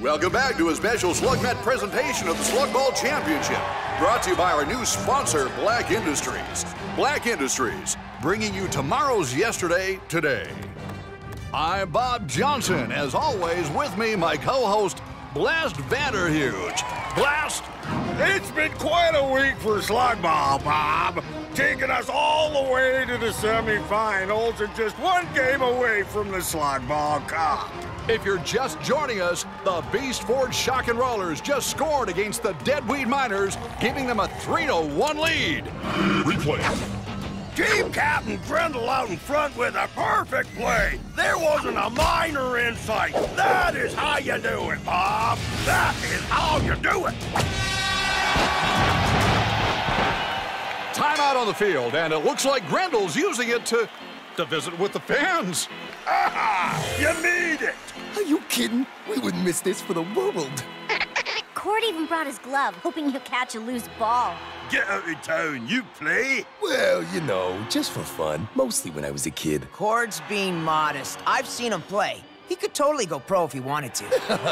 Welcome back to a special SlugMet presentation of the Slug Ball Championship, brought to you by our new sponsor, Black Industries. Black Industries, bringing you tomorrow's yesterday today. I'm Bob Johnson. As always, with me, my co-host, Blast Vanderhuge. Blast! It's been quite a week for Slug Ball, Bob. Taking us all the way to the semifinals and just one game away from the Slug Ball Cup. If you're just joining us, the Beast Forge Shock and Rollers just scored against the Deadweed Miners, giving them a 3-1 lead. Replay. Team Captain Grendel out in front with a perfect play. There wasn't a miner in sight. That is how you do it, Bob. That is how you do it. Timeout on the field, and it looks like Grendel's using it to visit with the fans. Aha! You need it. Are you kidding? We wouldn't miss this for the world. Cord even brought his glove, hoping he'll catch a loose ball. Get out of town. You play? Well, you know, just for fun. Mostly when I was a kid. Cord's being modest. I've seen him play. He could totally go pro if he wanted to.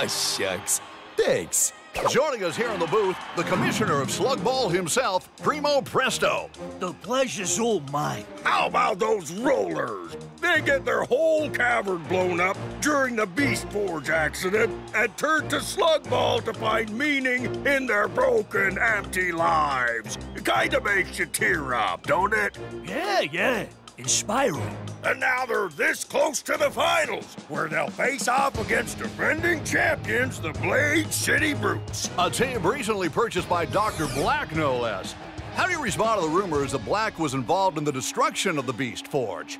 Shucks. Thanks. Joining us here in the booth, the commissioner of Slug Ball himself, Primo Presto. The pleasure's all mine. How about those rollers? They get their whole cavern blown up during the Beast Forge accident and turn to Slug Ball to find meaning in their broken, empty lives. It kind of makes you tear up, don't it? Yeah. Inspiring. And now they're this close to the finals, where they'll face off against defending champions, the Blade City Brutes. A team recently purchased by Dr. Black, no less. How do you respond to the rumors that Black was involved in the destruction of the Beast Forge?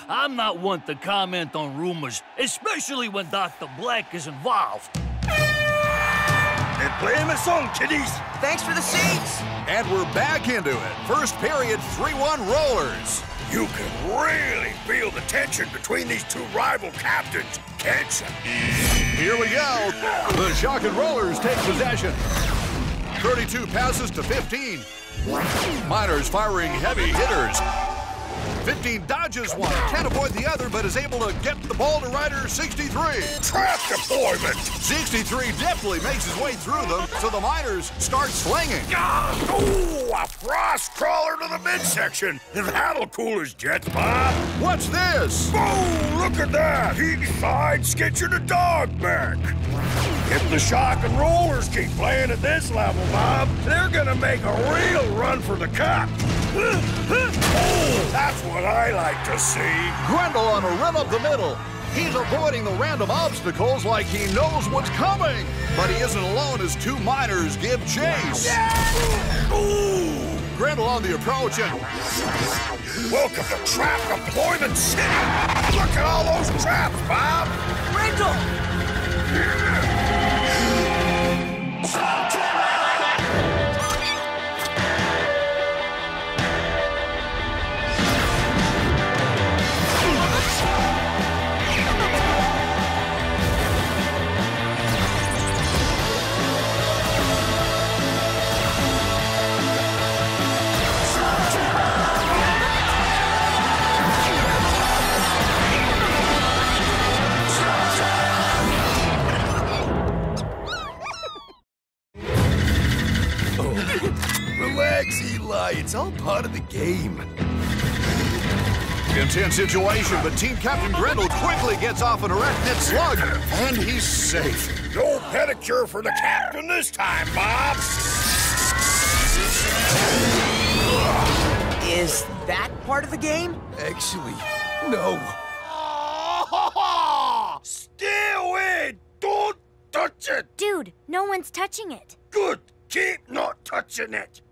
I'm not one to comment on rumors, especially when Dr. Black is involved. And play him a song, kiddies. Thanks for the seats. And we're back into it. First period, 3-1 Rollers. You can really feel the tension between these two rival captains, can't you? Here we go. The Shock and Rollers take possession. 32 passes to 15. Miners firing heavy hitters. 15 dodges one, can't avoid the other, but is able to get the ball to Rider 63. Trap deployment! 63 deftly makes his way through them, so the Miners start slinging. Ooh, a frost crawler to the midsection. That'll cool his jets, Bob. What's this? Oh, look at that! He decides sketching a dog back. If the Shock and Rollers keep playing at this level, Bob, they're gonna make a real run for the cup. Oh, that's what I like to see. Grendel on a run up the middle. He's avoiding the random obstacles like he knows what's coming. But he isn't alone as two Miners give chase. Ooh. Grendel on the approach and... Welcome to Trap Deployment City. Look at all those traps, Bob. Grendel! Relax, Eli. It's all part of the game. Intense situation, but Team Captain Grendel quickly gets off an arachnid slug, and he's safe. No pedicure for the captain this time, Bob. Is that part of the game? Actually, no. Stay away! Don't touch it! Dude, no one's touching it. Good! Keep not touching it!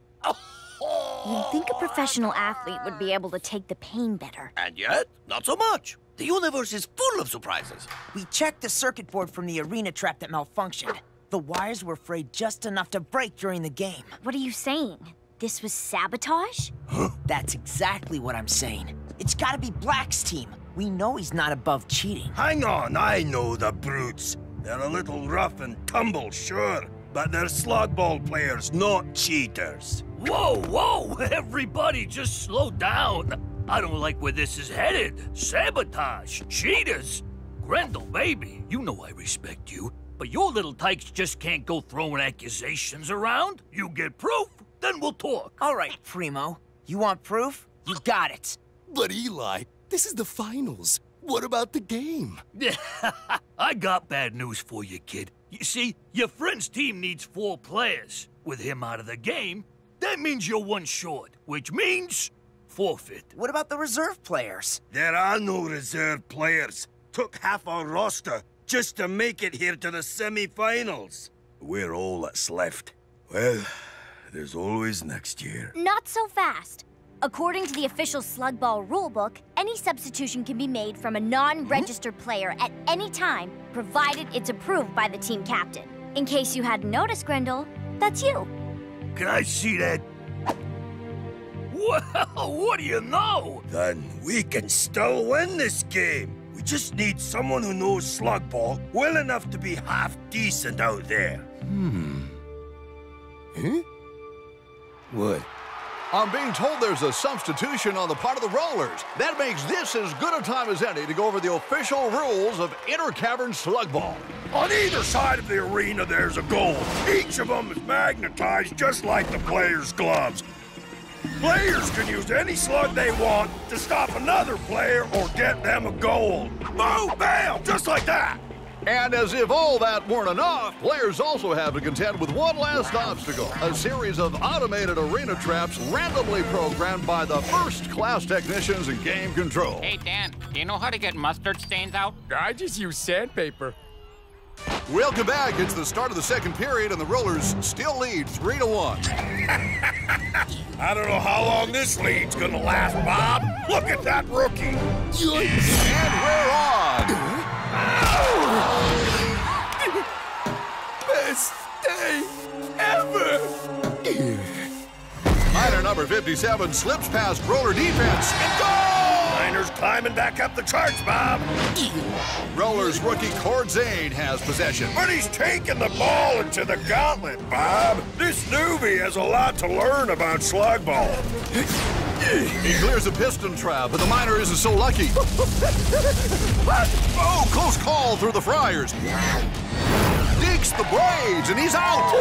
You'd think a professional athlete would be able to take the pain better. And yet, not so much. The universe is full of surprises. We checked the circuit board from the arena trap that malfunctioned. The wires were frayed just enough to break during the game. What are you saying? This was sabotage? That's exactly what I'm saying. It's gotta be Black's team. We know he's not above cheating. Hang on, I know the brutes. They're a little rough and tumble, sure, but they're slug ball players, not cheaters. Whoa, everybody just slow down. I don't like where this is headed. Sabotage, cheaters. Grendel, baby, you know I respect you. But your little tykes just can't go throwing accusations around. You get proof, then we'll talk. All right, Primo. You want proof? You got it. But Eli, this is the finals. What about the game? I got bad news for you, kid. You see, your friend's team needs 4 players. With him out of the game, that means you're 1 short, which means forfeit. What about the reserve players? There are no reserve players. Took half our roster just to make it here to the semi-finals. We're all that's left. Well, there's always next year. Not so fast. According to the official Slug Ball rulebook, any substitution can be made from a non-registered player at any time, provided it's approved by the team captain. In case you hadn't noticed, Grendel, that's you. Can I see that? Well, what do you know? Then we can still win this game. We just need someone who knows Slug Ball well enough to be half decent out there. Huh? What? I'm being told there's a substitution on the part of the Rollers. That makes this as good a time as any to go over the official rules of Inter-Cavern Slug Ball. On either side of the arena, there's a goal. Each of them is magnetized just like the players' gloves. Players can use any slug they want to stop another player or get them a goal. Boom, bam, just like that. And as if all that weren't enough, players also have to contend with one last obstacle, a series of automated arena traps randomly programmed by the first-class technicians in game control. Hey, Dan, do you know how to get mustard stains out? I just use sandpaper. Welcome back. It's the start of the second period, and the Rollers still lead 3-1. I don't know how long this lead's gonna last, Bob. Look at that rookie. And we're on. Best day ever! Miner number 57 slips past Roller defense and goal! Miner's climbing back up the charts, Bob. Rollers rookie Cord Zane has possession. But he's taking the ball into the gauntlet, Bob. This newbie has a lot to learn about slug ball. He clears a piston trap, but the Miner isn't so lucky. Oh, close call through the Friars. Dinks the blades, and he's out.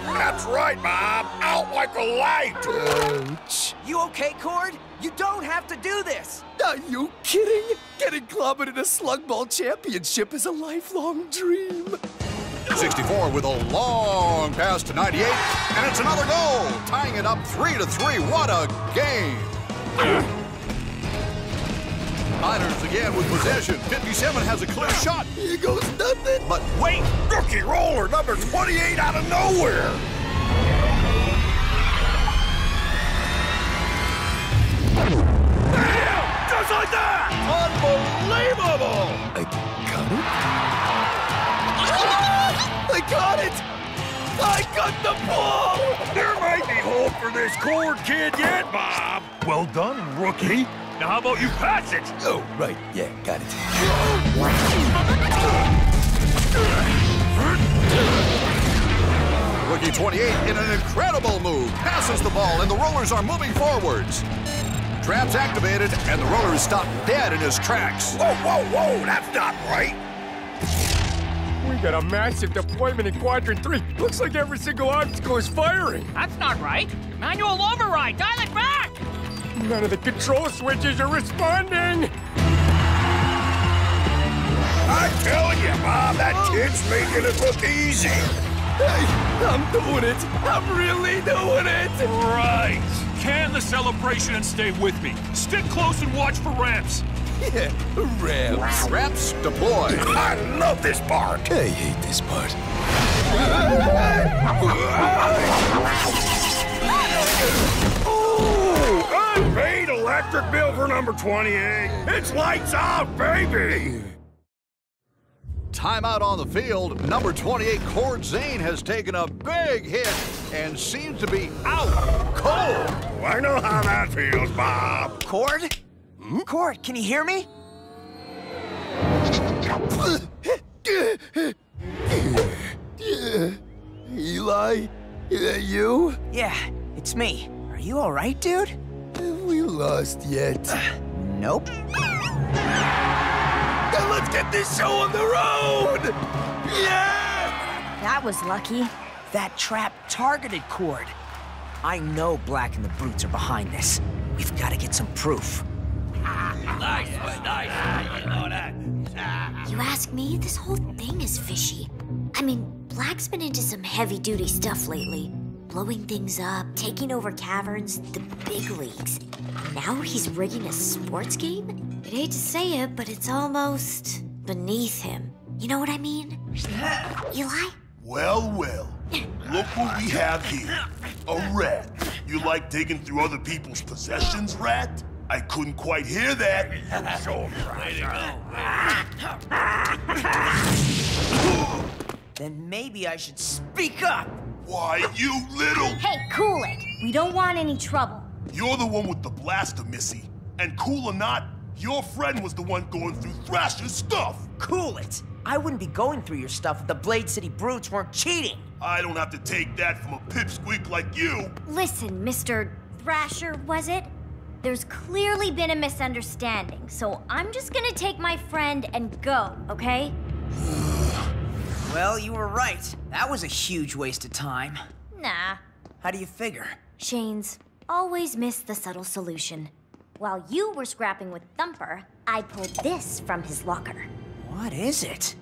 That's right, Bob. Out like a light. Ouch. You okay, Cord? You don't have to do this. Are you kidding? Getting clobbered in a Slug Ball championship is a lifelong dream. 64 with a long pass to 98, and it's another goal, tying it up 3-3. What a game! Miners again with possession. 57 has a clear shot. Here goes nothing. But wait! Rookie roller number 28 out of nowhere. Bam! Just like that! Unbelievable! I got it? I got it! I got the ball! There might be hope for this Cord kid yet, Bob. Well done, rookie. Now how about you pass it? Oh, right. Yeah, got it. Rookie 28 in an incredible move passes the ball, and the Rollers are moving forwards. Traps activated, and the Roller is stopped dead in his tracks. Whoa, whoa, whoa! That's not right. We got a massive deployment in Quadrant 3. Looks like every single obstacle is firing. That's not right. Manual override. Dial it back. None of the control switches are responding. I'm telling you, Bob, that kid's making it look easy. Hey, I'm doing it. I'm really doing it. Right. Can the celebration and stay with me. Stick close and watch for ramps. Yeah, ramps. Traps deploy. I love this part. I hate this part. Ooh, unpaid electric bill for number 28. It's lights out, baby. Timeout on the field. Number 28, Cord Zane, has taken a big hit and seems to be out cold. I know how that feels, Bob. Cord? Cord, can you hear me? Eli, is that you? Yeah, it's me. Are you all right, dude? Have we lost yet? Nope. Come get this show on the road! Yeah! That was lucky. That trap targeted Cord. I know Black and the Brutes are behind this. We've got to get some proof. Nice. You know that. You ask me, this whole thing is fishy. I mean, Black's been into some heavy-duty stuff lately. Blowing things up, taking over caverns, the big leagues. Now he's rigging a sports game? I'd hate to say it, but it's almost beneath him. You know what I mean? Eli? Well, look what we have here. A rat. You like digging through other people's possessions, rat? I couldn't quite hear that. Then maybe I should speak up. Why, you little... Hey, cool it. We don't want any trouble. You're the one with the blaster, Missy. And cool or not, your friend was the one going through Thrasher's stuff. Cool it. I wouldn't be going through your stuff if the Blade City Brutes weren't cheating. I don't have to take that from a pipsqueak like you. Listen, Mr. Thrasher, was it? There's clearly been a misunderstanding, so I'm just gonna take my friend and go, okay? Well, you were right. That was a huge waste of time. Nah. How do you figure? Shane's always missed the subtle solution. While you were scrapping with Thumper, I pulled this from his locker. What is it?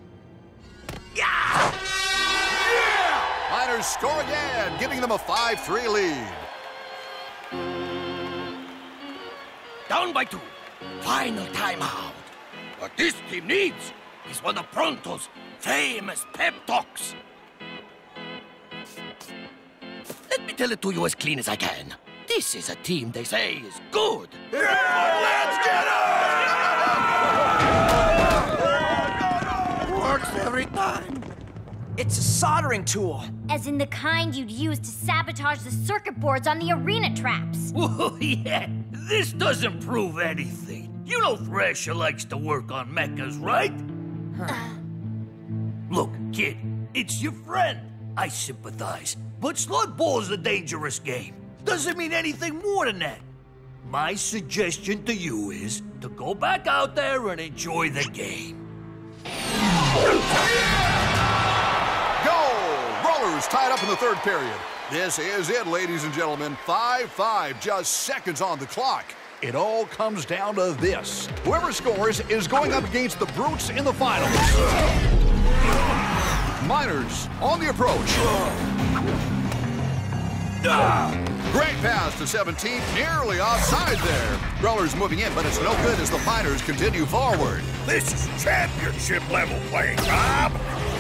Miners score again, giving them a 5-3 lead. Down by 2. Final timeout. What this team needs is one of Pronto's famous pep talks. Let me tell it to you as clean as I can. This is a team they say is good. Let's get it! Works every time. It's a soldering tool. As in the kind you'd use to sabotage the circuit boards on the arena traps. Whoa, yeah. This doesn't prove anything. You know Thrasher likes to work on mechas, right? Look, kid, it's your friend. I sympathize. But slug ball's a dangerous game. Doesn't mean anything more than that. My suggestion to you is to go back out there and enjoy the game. Rollers tied up in the third period. This is it, ladies and gentlemen. 5-5, just seconds on the clock. It all comes down to this. Whoever scores is going up against the Brutes in the finals. Miners on the approach. Great pass to 17, nearly offside there. Rollers moving in, but it's no good as the Miners continue forward. This is championship level playing, Bob.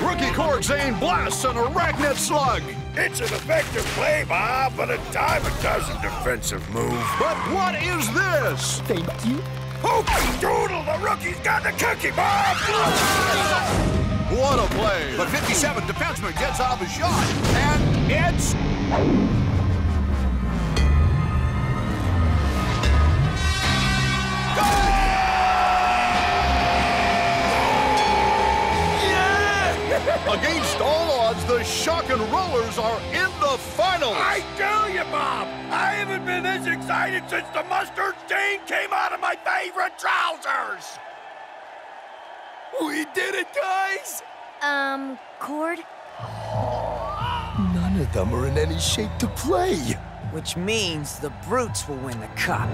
Rookie Cord Zane blasts an arachnid slug. It's an effective play, Bob, but a dime a dozen defensive move. But what is this? Thank you. Hooky doodle, the rookie's got the cookie, Bob! What a play. The 57 defenseman gets off a shot, and it's... Against all odds, the Shock and Rollers are in the finals. I tell you, Bob, I haven't been this excited since the mustard stain came out of my favorite trousers. We did it, guys! Cord? None of them are in any shape to play. Which means the Brutes will win the cup.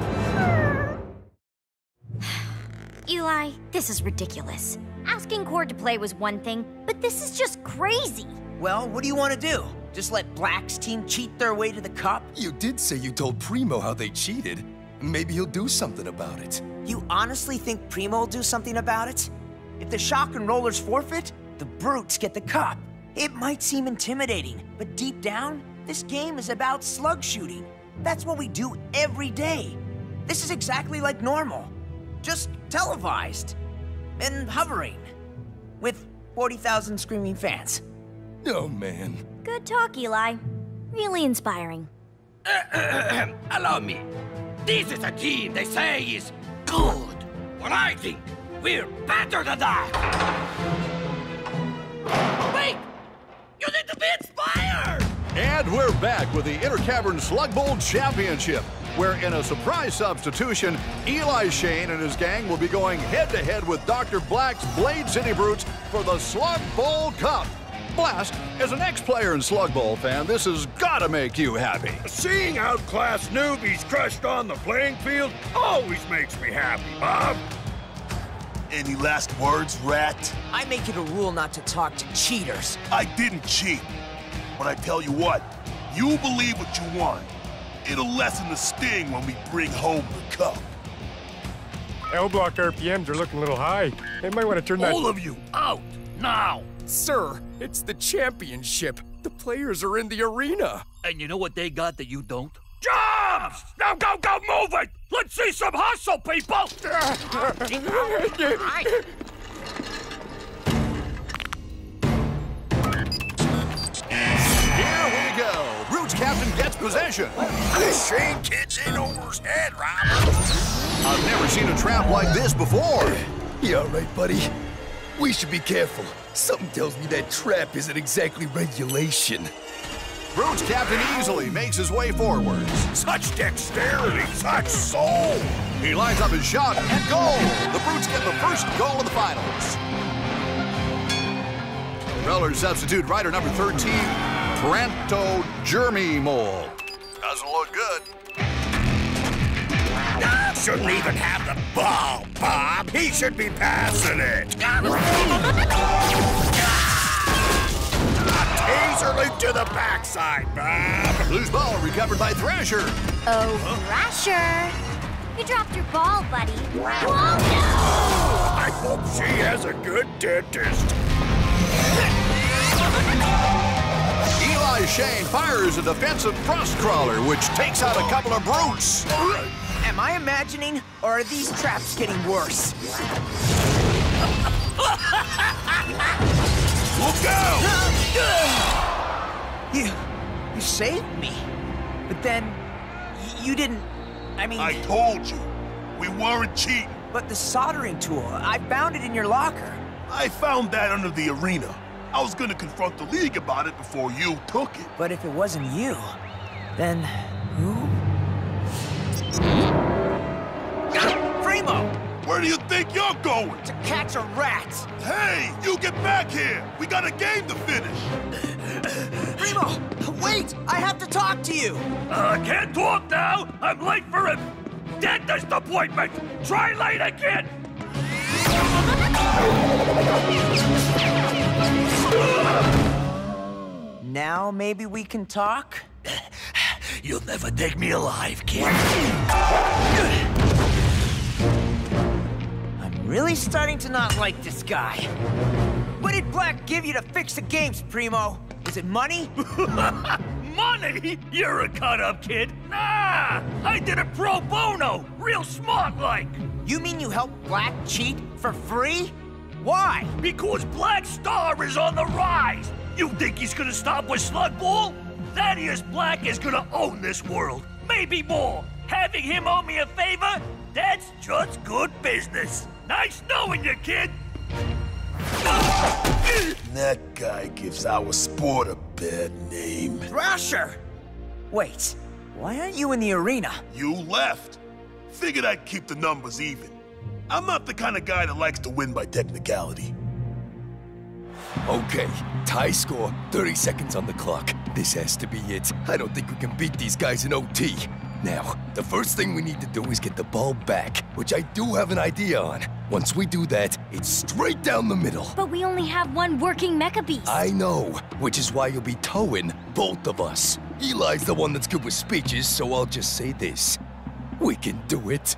Eli, this is ridiculous. Asking Cord to play was one thing, but this is just crazy. Well, what do you want to do? Just let Black's team cheat their way to the cup? You did say you told Primo how they cheated. Maybe he'll do something about it. You honestly think Primo will do something about it? If the Shock and Rollers forfeit, the Brutes get the cup. It might seem intimidating, but deep down, this game is about slug shooting. That's what we do every day. This is exactly like normal, just televised and hovering with 40,000 screaming fans. Oh, man. Good talk, Eli. Really inspiring. Allow me. This is a team they say is good. But I think we're better than that. Wait! You need to be inspired! And we're back with the Intercavern Slug Bowl Championship, where in a surprise substitution, Eli Shane and his gang will be going head-to-head with Dr. Black's Blade City Brutes for the Slug Bowl Cup. Blast, as an ex-player and Slug Bowl fan, this has got to make you happy. Seeing outclassed newbies crushed on the playing field always makes me happy, Bob. Any last words, Rat? I make it a rule not to talk to cheaters. I didn't cheat. But I tell you what, you believe what you want. It'll lessen the sting when we bring home the cup. L-block RPMs are looking a little high. They might want to turn that... All of you, out, now! Sir, it's the championship. The players are in the arena. And you know what they got that you don't? Jobs! Now go move it! Let's see some hustle, people! Here we go. Brutes captain gets possession. This Shane kid's in over his head, Robert. I've never seen a trap like this before. You all right, buddy? We should be careful. Something tells me that trap isn't exactly regulation. Brutes captain easily makes his way forwards. Such dexterity, such soul. He lines up his shot and goal. The Brutes get the first goal of the finals. Rollers substitute rider number 13, Trento Jeremy-Mole. Doesn't look good. Shouldn't even have the ball, Bob. He should be passing it. A taser leap to the backside, Bob. Loose ball recovered by Thrasher. Oh, Thrasher. You dropped your ball, buddy. Whoa, I hope she has a good dentist. Eli Shane fires a defensive frost crawler, which takes out a couple of Brutes. Am I imagining, or are these traps getting worse? Look out! You saved me. But then, you didn't... I told you. We weren't cheating. But the soldering tool, I found it in your locker. I found that under the arena. I was gonna confront the league about it before you took it. But if it wasn't you, then who? Primo! Where do you think you're going? To catch a rat! Hey, you get back here! We got a game to finish! Primo, wait! I have to talk to you! I can't talk now! I'm late for a dentist appointment! Try later, kid! Now maybe we can talk? You'll never take me alive, kid. I'm really starting to not like this guy. What did Black give you to fix the games, Primo? Is it money? Money? You're a cut-up kid. Nah! I did it pro bono, real smart-like. You mean you helped Black cheat for free? Why? Because Black Star is on the rise. You think he's gonna stop with Slug Ball? Thaddeus Black is gonna own this world. Maybe more. Having him owe me a favor? That's just good business. Nice knowing you, kid. That guy gives our sport a bad name. Thrasher! Wait, why aren't you in the arena? You left. Figured I'd keep the numbers even. I'm not the kind of guy that likes to win by technicality. Okay, tie score, 30 seconds on the clock. This has to be it. I don't think we can beat these guys in OT. Now, the first thing we need to do is get the ball back, which I do have an idea on. Once we do that, it's straight down the middle. But we only have one working Mecha Beast. I know, which is why you'll be towing both of us. Eli's the one that's good with speeches, so I'll just say this. We can do it.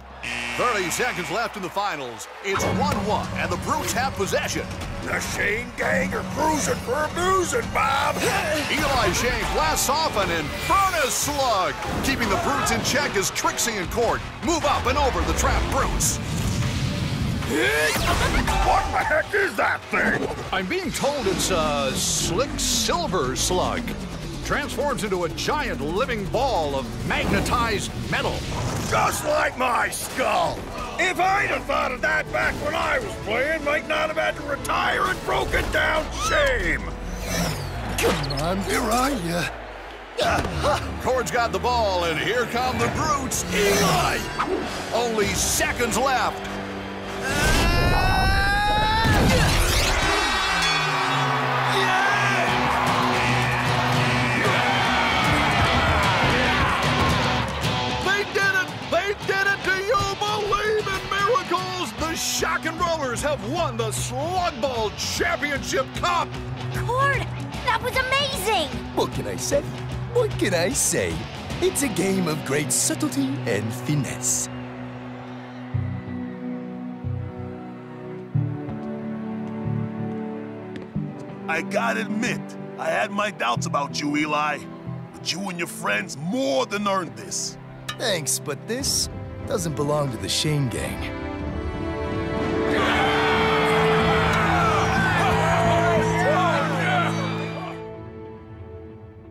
30 seconds left in the finals. It's 1-1, and the Brutes have possession. The Shane gang are cruising for a boozing, Bob! Eli Shane blasts off an Infernus slug. Keeping the Brutes in check as Trixie and Court move up and over the trapped Brutes. What the heck is that thing? I'm being told it's a slick silver slug. Transforms into a giant living ball of magnetized metal. Just like my skull. If I'd have thought of that back when I was playing, might not have had to retire in broken down shame. Come on, where are you? Cord's got the ball, and here come the Brutes. Eli! Only seconds left. They did it! They did it! Do you believe in miracles? The Shock and Rollers have won the Slug Ball Championship Cup! Cord, that was amazing! What can I say? What can I say? It's a game of great subtlety and finesse. I gotta admit, I had my doubts about you, Eli. But you and your friends more than earned this. Thanks, but this doesn't belong to the Shane gang.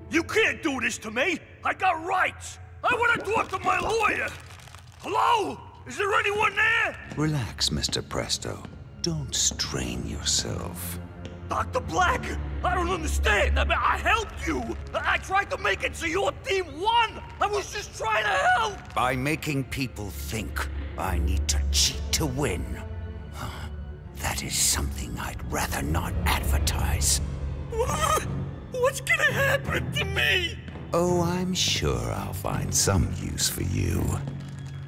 You can't do this to me! I got rights! I want to talk to my lawyer! Hello? Is there anyone there? Relax, Mr. Presto. Don't strain yourself. Dr. Black! I don't understand! I mean, I helped you! I tried to make it so your team won! I was just trying to help! By making people think I need to cheat to win. That is something I'd rather not advertise. What's gonna happen to me? Oh, I'm sure I'll find some use for you.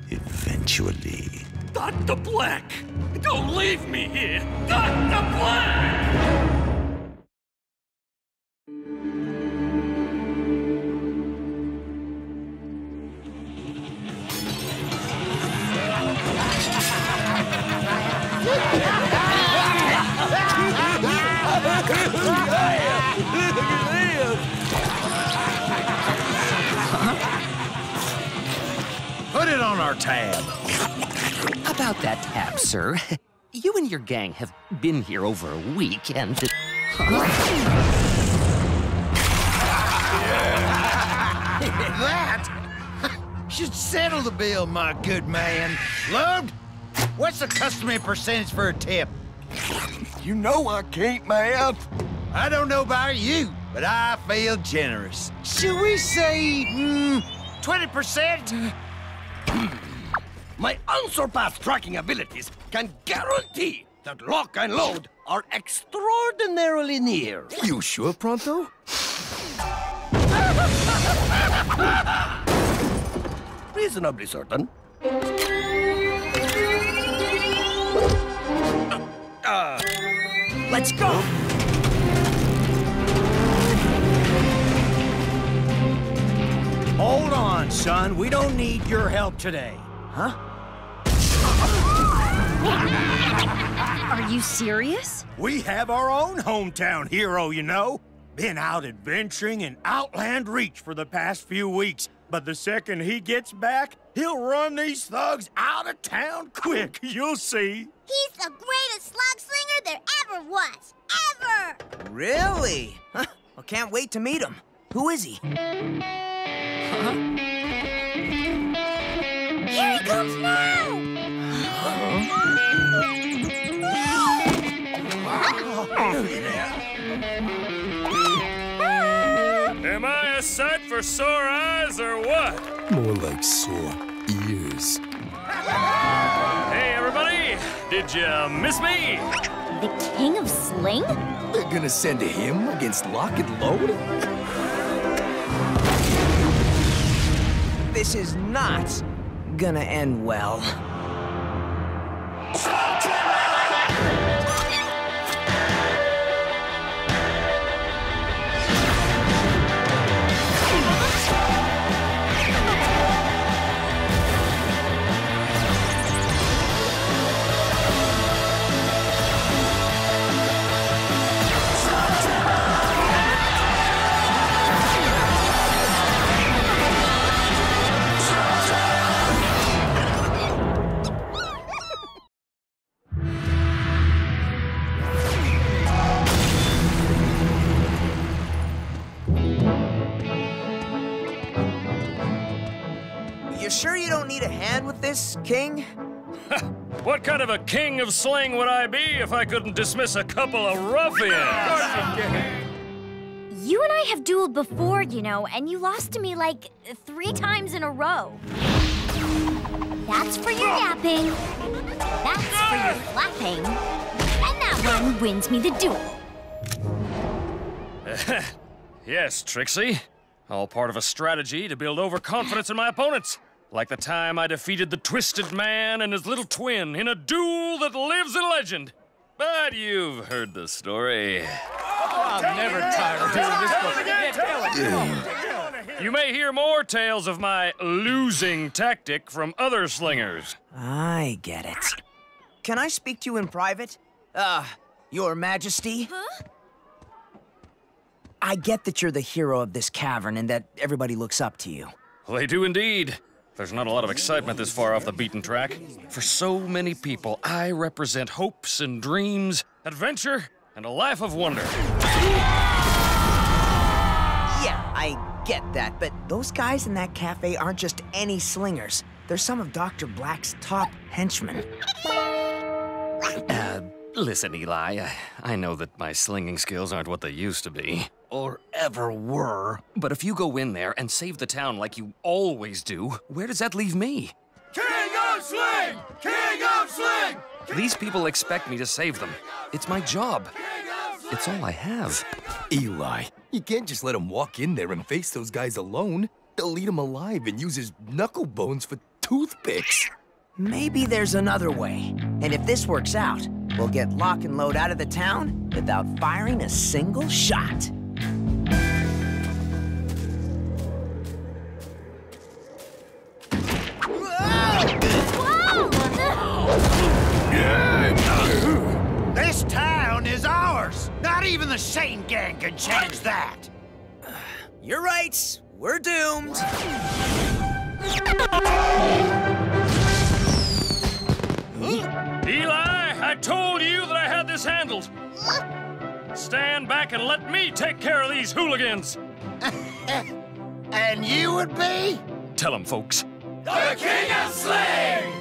Eventually. Dr. Black! Don't leave me here! Dr. Black! Put it on our tab. About that tab, sir. You and your gang have been here over a week, and... That should settle the bill, my good man. Loved, what's the customary percentage for a tip? You know I can't, man. I don't know about you, but I feel generous. Should we say, 20%? My unsurpassed tracking abilities can guarantee that lock and load are extraordinarily near. You sure, Pronto? Reasonably certain. Let's go! Hold on, son. We don't need your help today. Huh? Are you serious? We have our own hometown hero, you know. Been out adventuring in Outland Reach for the past few weeks. But the second he gets back, he'll run these thugs out of town quick. You'll see. He's the greatest slug slinger there ever was. Ever! Really? Huh. Well, can't wait to meet him. Who is he? Here he comes now! Am I a sight for sore eyes or what? More like sore ears. Hey, everybody! Did you miss me? The King of Sling? They're gonna send him against Lock and Load? This is not gonna end well. You sure you don't need a hand with this, King? What kind of a king of sling would I be if I couldn't dismiss a couple of ruffians? You and I have dueled before, you know, and you lost to me like 3 times in a row. That's for your yapping. That's for your flapping. And that one wins me the duel. Yes, Trixie. All part of a strategy to build overconfidence in my opponents. Like the time I defeated the Twisted Man and his little twin in a duel that lives in legend. But you've heard the story. I'm never tired of doing this. You may hear more tales of my losing tactic from other slingers. I get it. Can I speak to you in private? Your Majesty? Huh? I get that you're the hero of this cavern and that everybody looks up to you. They do indeed. There's not a lot of excitement this far off the beaten track. For so many people, I represent hopes and dreams, adventure, and a life of wonder. Yeah, I get that, but those guys in that cafe aren't just any slingers. They're some of Dr. Black's top henchmen. Listen, Eli, I know that my slinging skills aren't what they used to be. Or ever were. But if you go in there and save the town like you always do, where does that leave me? King of Sling! King of Sling! These people expect me to save them. It's my job. It's all I have. Eli, you can't just let him walk in there and face those guys alone. They'll eat him alive and use his knuckle bones for toothpicks. Maybe there's another way. And if this works out, we'll get Lock and Load out of the town without firing a single shot. This town is ours. Not even the Shane Gang can change that. You're right. We're doomed. Eli, I told you that I had this handled. Stand back and let me take care of these hooligans. And you would be? Tell them, folks. The King of Sling!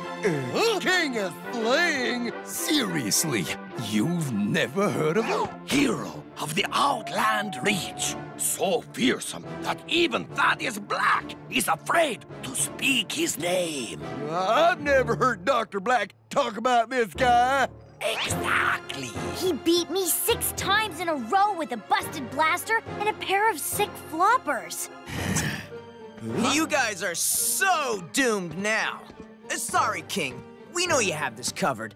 King of Sling? Seriously, you've never heard of him? Hero of the Outland Reach. So fearsome that even Thaddeus Black is afraid to speak his name. I've never heard Dr. Black talk about this guy. Exactly. He beat me 6 times in a row with a busted blaster and a pair of sick floppers. You guys are so doomed now. Sorry, King. We know you have this covered.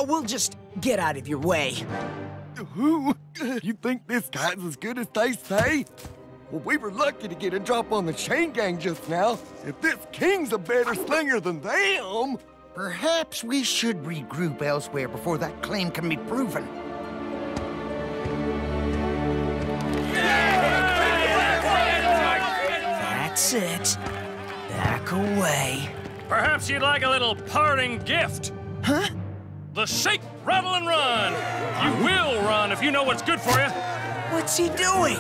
We'll just get out of your way. Who? You think this guy's as good as they say? Well, we were lucky to get a drop on the Shane Gang just now. If this King's a better slinger than them... Perhaps we should regroup elsewhere before that claim can be proven. That's it. Back away. Perhaps you'd like a little parting gift. Huh? The Shake, Rattle, and Run. You will run if you know what's good for you. What's he doing?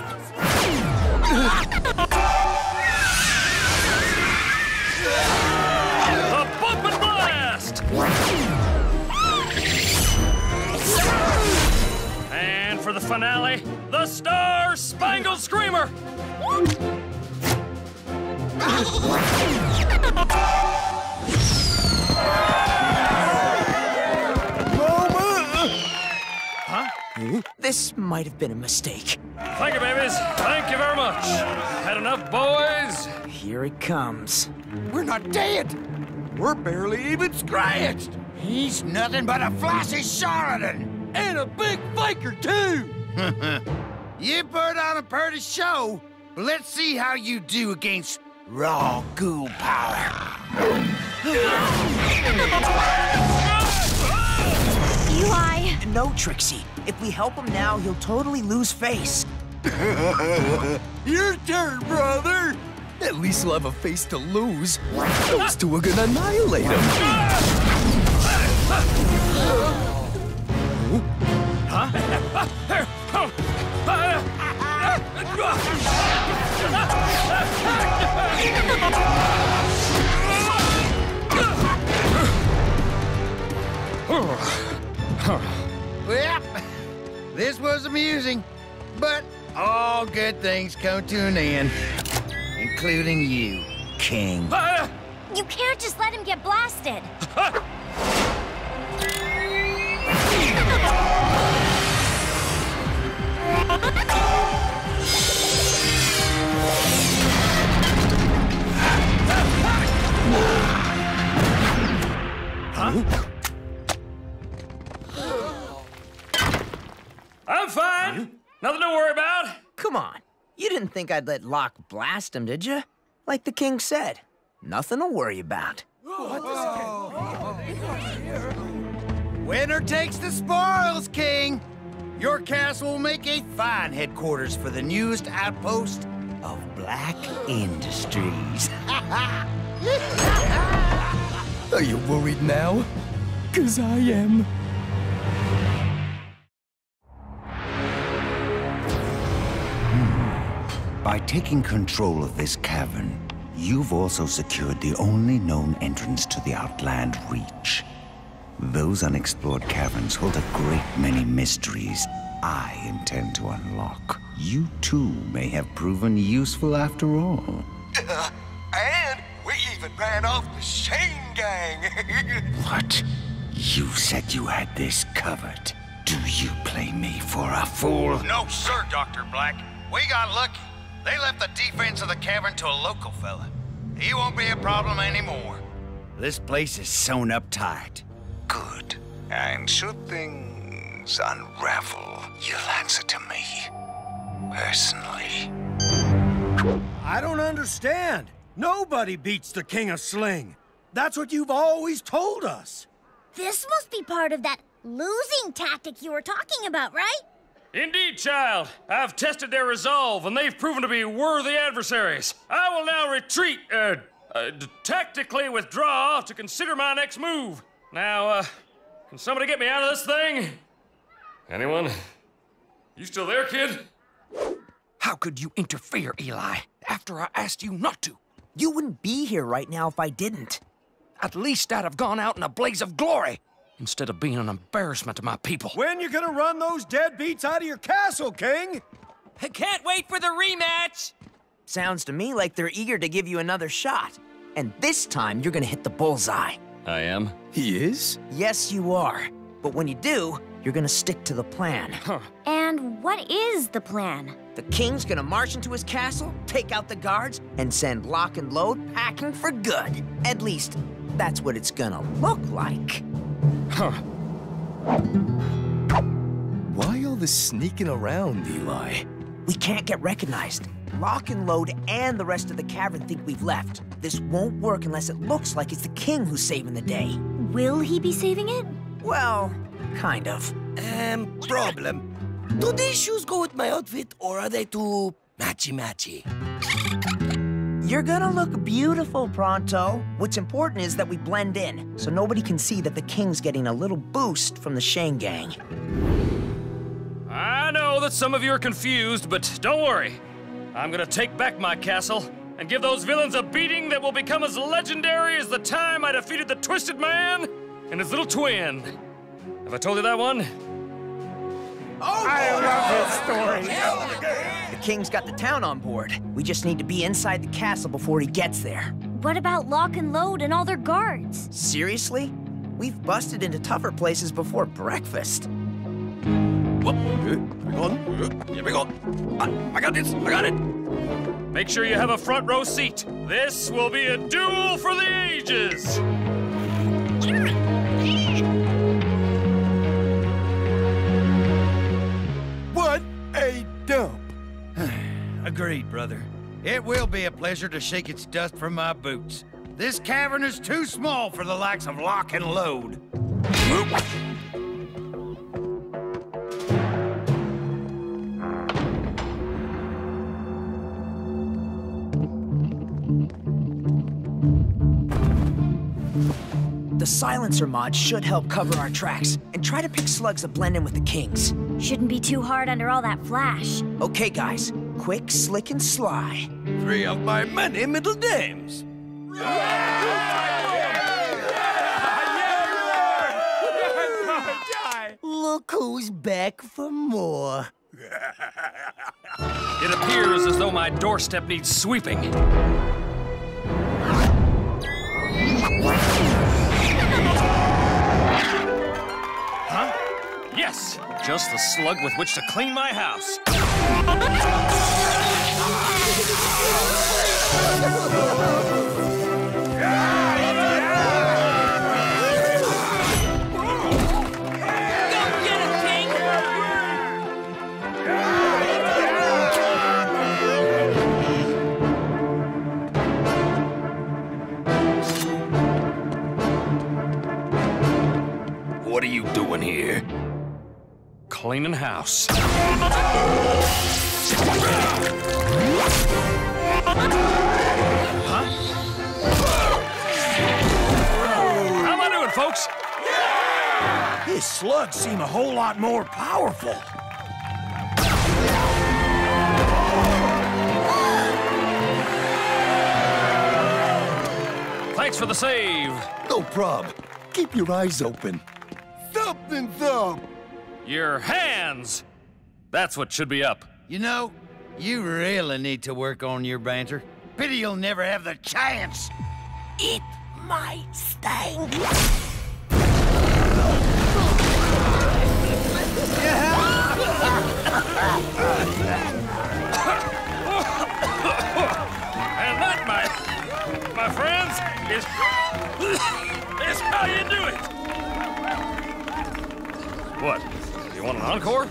The Bump and Blast! And for the finale, the Star Spangled Screamer! Huh? This might have been a mistake. Thank you, babies. Thank you very much. Had enough, boys? Here it comes. We're not dead. We're barely even scratched. He's nothing but a flashy charlatan. And a big faker, too. You put on a pretty show, but let's see how you do against raw ghoul power. Eli! No, Trixie. If we help him now, he'll totally lose face. Your turn, brother. At least he'll have a face to lose. Those two are gonna annihilate him. Well, this was amusing, but All good things come to an end, including you, King. You can't just let him get blasted. I'm fine. Nothing to worry about. Come on. You didn't think I'd let Locke blast him, did you? Like the king said, nothing to worry about. Winner takes the spoils, King. Your castle will make a fine headquarters for the newest outpost of Black Industries. Are you worried now? 'Cause I am. By taking control of this cavern, you've also secured the only known entrance to the Outland Reach. Those unexplored caverns hold a great many mysteries I intend to unlock. You too may have proven useful after all. And we even ran off the Shane gang. What? You said you had this covered. Do you play me for a fool? No, sir, Dr. Black. We got lucky. They left the defense of the cavern to a local fella. He won't be a problem anymore. This place is sewn up tight. Good. And should things unravel, you'll answer to me. Personally. I don't understand. Nobody beats the King of Sling. That's what you've always told us. This must be part of that losing tactic you were talking about, right? Indeed, child. I've tested their resolve, and they've proven to be worthy adversaries. I will now retreat, tactically withdraw to consider my next move. Now, can somebody get me out of this thing? Anyone? You still there, kid? How could you interfere, Eli, after I asked you not to? You wouldn't be here right now if I didn't. At least I'd have gone out in a blaze of glory, instead of being an embarrassment to my people. When you gonna run those deadbeats out of your castle, King? I can't wait for the rematch! Sounds to me like they're eager to give you another shot. And this time, you're gonna hit the bullseye. I am? He is? Yes, you are. But when you do, you're gonna stick to the plan. And what is the plan? The king's gonna march into his castle, take out the guards, and send Lock and Load packing for good. At least, that's what it's gonna look like. Why all this sneaking around, Eli? We can't get recognized. Lock and Load and the rest of the cavern think we've left. This won't work unless it looks like it's the king who's saving the day. Will he be saving it? Well, kind of. Problem. Do these shoes go with my outfit, or are they too matchy-matchy? You're gonna look beautiful, Pronto. What's important is that we blend in, so nobody can see that the king's getting a little boost from the Shane gang. I know that some of you are confused, but don't worry. I'm gonna take back my castle and give those villains a beating that will become as legendary as the time I defeated the Twisted Man and his little twin. Have I told you that one? Oh, I love his story. The king's got the town on board. We just need to be inside the castle before he gets there. What about Lock and Load and all their guards? Seriously? We've busted into tougher places before breakfast. Here we go. I got this. I got it. Make sure you have a front row seat. This will be a duel for the ages. What a dump. Agreed, brother. It will be a pleasure to shake its dust from my boots. This cavern is too small for the likes of Lock and Load. The silencer mod should help cover our tracks, and try to pick slugs that blend in with the kings. Shouldn't be too hard under all that flash. Okay, guys. Quick, slick, and sly. 3 of my many middle names. Look who's back for more. It appears as though my doorstep needs sweeping. Huh? Yes! Just the slug with which to clean my house. What are you doing here? Cleaning house. Huh? How am I doing, folks? Yeah! His slugs seem a whole lot more powerful. Thanks for the save. No prob. Keep your eyes open. Something's up. Your hands! That's what should be up. You know, you really need to work on your banter. Pity you'll never have the chance. It might stink. And that, my friends, is how you do it. What? You want an encore?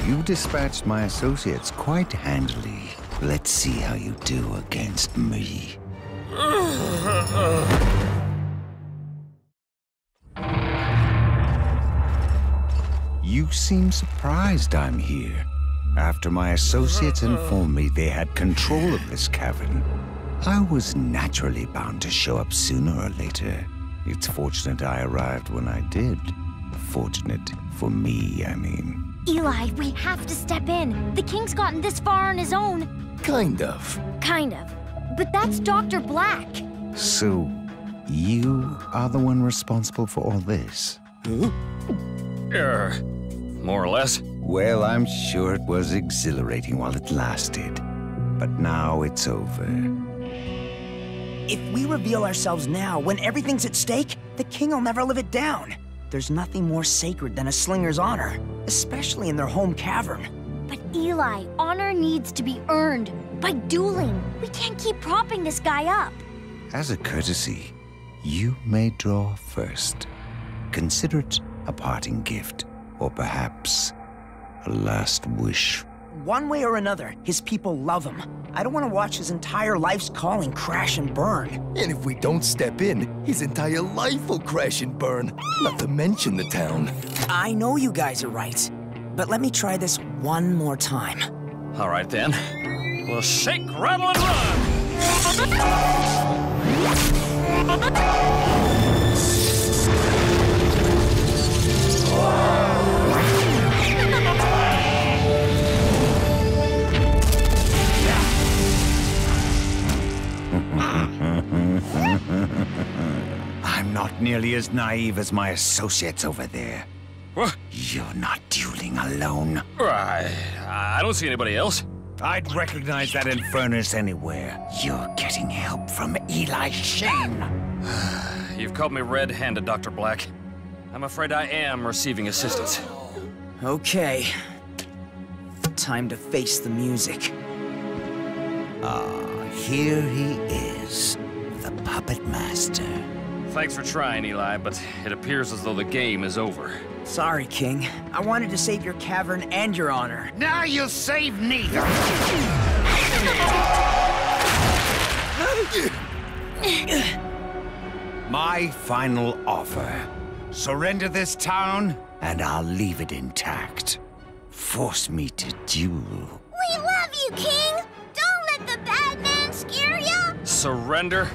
You dispatched my associates quite handily. Let's see how you do against me. You seem surprised I'm here. After my associates informed me they had control of this cavern, I was naturally bound to show up sooner or later. It's fortunate I arrived when I did. Fortunate for me, I mean. Eli, we have to step in. The king's gotten this far on his own. Kind of. Kind of. But that's Dr. Black. So, you are the one responsible for all this? More or less. Well, I'm sure it was exhilarating while it lasted. But now it's over. If we reveal ourselves now, when everything's at stake, the king will never live it down. There's nothing more sacred than a slinger's honor, especially in their home cavern. But Eli, honor needs to be earned by dueling. We can't keep propping this guy up. As a courtesy, you may draw first. Consider it a parting gift, or perhaps a last wish. One way or another, his people love him. I don't want to watch his entire life's calling crash and burn. And if we don't step in, his entire life will crash and burn. Not to mention the town. I know you guys are right, but let me try this one more time. All right, then. We'll shake, rattle, and run! I'm not nearly as naive as my associates over there. What? You're not dueling alone. I don't see anybody else. I'd recognize that infernus anywhere. You're getting help from Eli Shane. You've caught me red-handed, Dr. Black. I'm afraid I am receiving assistance. Okay. Time to face the music. Here he is, the puppet master. Thanks for trying, Eli, but it appears as though the game is over. Sorry, King. I wanted to save your cavern and your honor. Now you'll save neither. My final offer. Surrender this town, and I'll leave it intact. Force me to duel. We love you, King! Don't let the bad man scare ya! Surrender?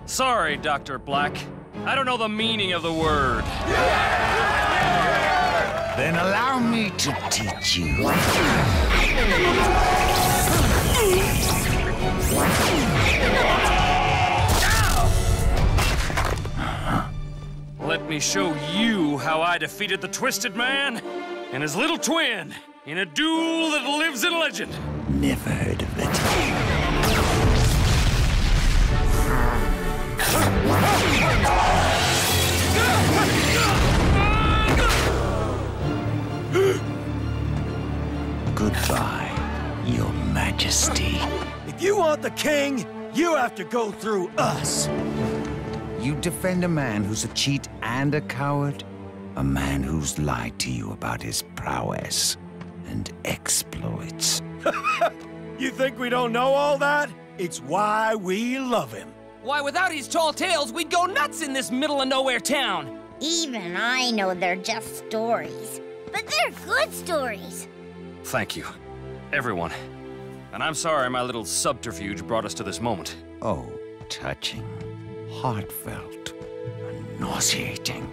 Sorry, Dr. Black. I don't know the meaning of the word. Then allow me to teach you. Let Let me show you how I defeated the Twisted Man and his little twin in a duel that lives in legend. Never heard of it. Goodbye, Your Majesty. If you want the king, you have to go through us. You defend a man who's a cheat and a coward? A man who's lied to you about his prowess and exploits. You think we don't know all that? It's why we love him. Why, without his tall tales, we'd go nuts in this middle-of-nowhere town. Even I know they're just stories. But they're good stories. Thank you, everyone. And I'm sorry my little subterfuge brought us to this moment. Oh, touching, heartfelt, and nauseating.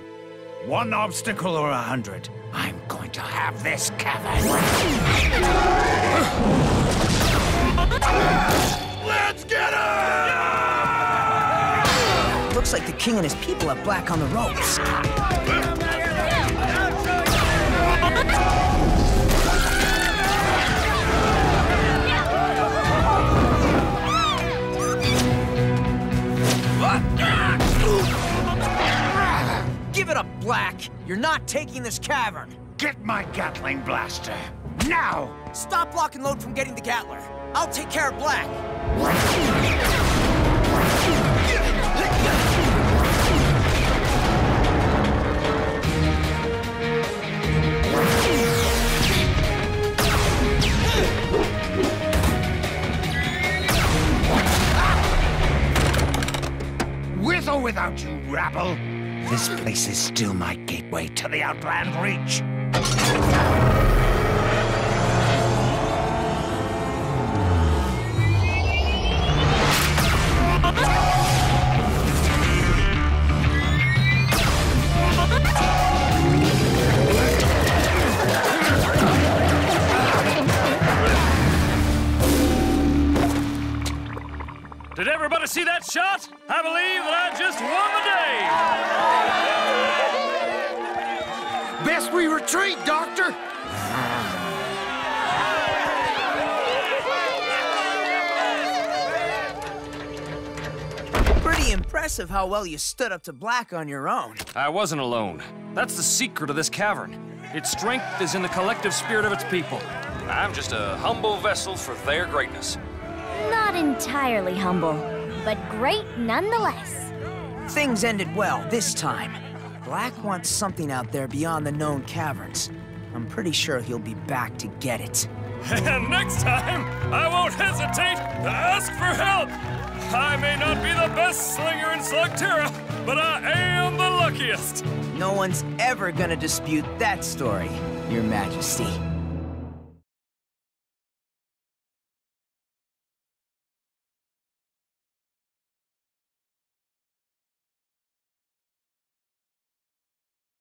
One obstacle or 100. I'm going to have this cavern. Let's get her! Looks like the king and his people have Black on the ropes. Give it up, Black! You're not taking this cavern! Get my Gatling blaster, now! Stop Lock and Load from getting the Gatler. I'll take care of Black. With or without you, rabble? This place is still my gateway to the Outland Reach. Did everybody see that shot? I believe that I just won the day! Best we retreat, Doctor! Pretty impressive how well you stood up to Black on your own. I wasn't alone. That's the secret of this cavern. Its strength is in the collective spirit of its people. I'm just a humble vessel for their greatness. Not entirely humble, but great nonetheless. Things ended well this time. Black wants something out there beyond the known caverns. I'm pretty sure he'll be back to get it. And next time, I won't hesitate to ask for help. I may not be the best slinger in Slugterra, but I am the luckiest. No one's ever gonna dispute that story, Your Majesty.